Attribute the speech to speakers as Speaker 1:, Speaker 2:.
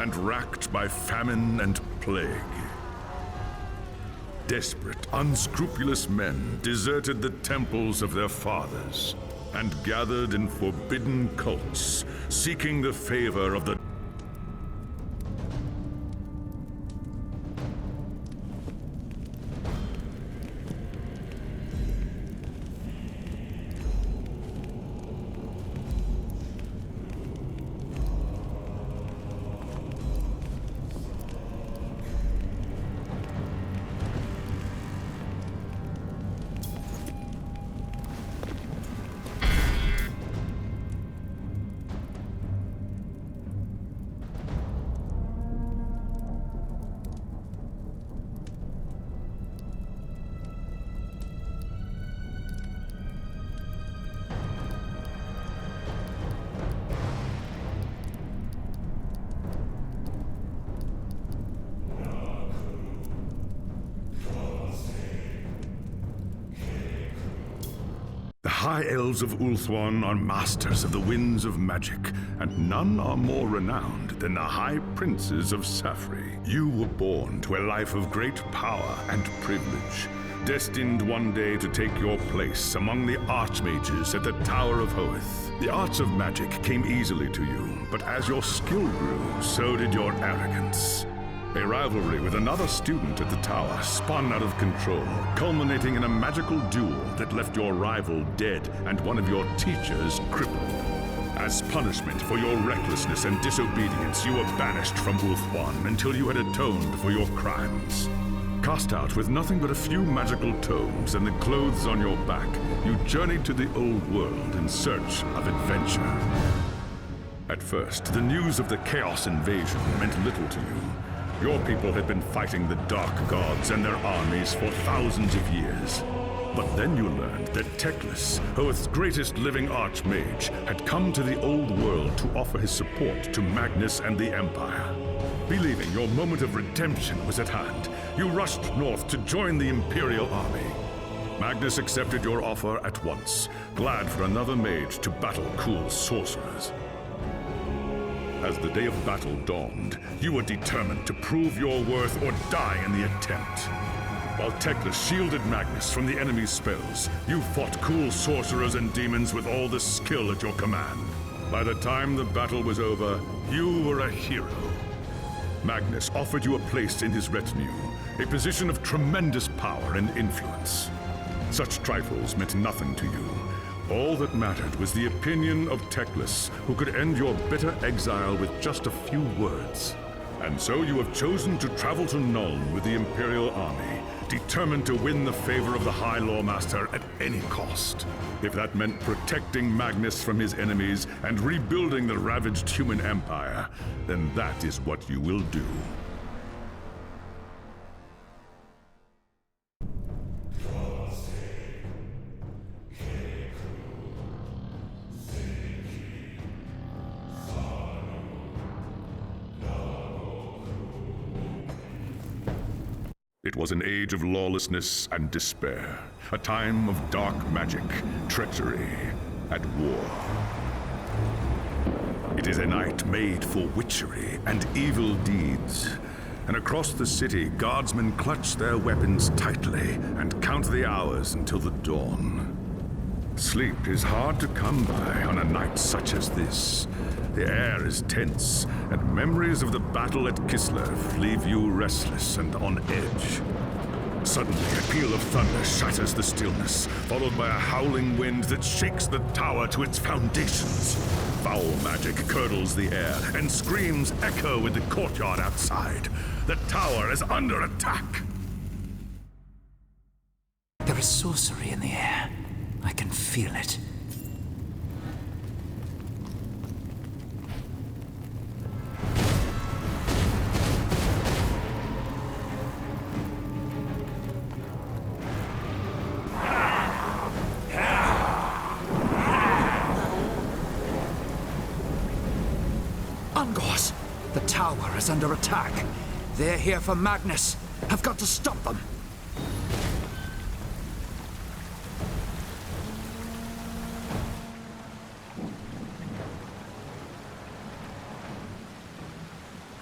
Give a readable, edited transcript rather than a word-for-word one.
Speaker 1: and racked by famine and plague. Desperate, unscrupulous men deserted the temples of their fathers and gathered in forbidden cults, seeking the favor of the The High Elves of Ulthuan are masters of the winds of magic, and none are more renowned than the High Princes of Safri. You were born to a life of great power and privilege, destined one day to take your place among the Archmages at the Tower of Hoeth. The arts of magic came easily to you, but as your skill grew, so did your arrogance. A rivalry with another student at the tower spun out of control, culminating in a magical duel that left your rival dead and one of your teachers crippled. As punishment for your recklessness and disobedience, you were banished from Ulthuan until you had atoned for your crimes. Cast out with nothing but a few magical tomes and the clothes on your back, you journeyed to the old world in search of adventure. At first, the news of the Chaos invasion meant little to you. Your people had been fighting the Dark Gods and their armies for thousands of years. But then you learned that Teclis, Hoeth's greatest living archmage, had come to the old world to offer his support to Magnus and the Empire. Believing your moment of redemption was at hand, you rushed north to join the Imperial army. Magnus accepted your offer at once, glad for another mage to battle cool sorcerers. As the day of battle dawned, you were determined to prove your worth or die in the attempt. While Teclis shielded Magnus from the enemy's spells, you fought cool sorcerers and demons with all the skill at your command. By the time the battle was over, you were a hero. Magnus offered you a place in his retinue, a position of tremendous power and influence. Such trifles meant nothing to you. All that mattered was the opinion of Teclis, who could end your bitter exile with just a few words. And so you have chosen to travel to Nuln with the Imperial army, determined to win the favor of the High Lawmaster at any cost. If that meant protecting Magnus from his enemies and rebuilding the ravaged human empire, then that is what you will do. It was an age of lawlessness and despair, a time of dark magic, treachery, and war. It is a night made for witchery and evil deeds, and across the city, guardsmen clutch their weapons tightly and count the hours until the dawn. Sleep is hard to come by on a night such as this. The air is tense, and memories of the battle at Kislev leave you restless and on edge. Suddenly, a peal of thunder shatters the stillness, followed by a howling wind that shakes the tower to its foundations. Foul magic curdles the air, and screams echo in the courtyard outside. The tower is under attack!
Speaker 2: There is sorcery in the air. I can feel it.
Speaker 3: Ungors! The tower is under attack. They're here for Magnus. I've got to stop them.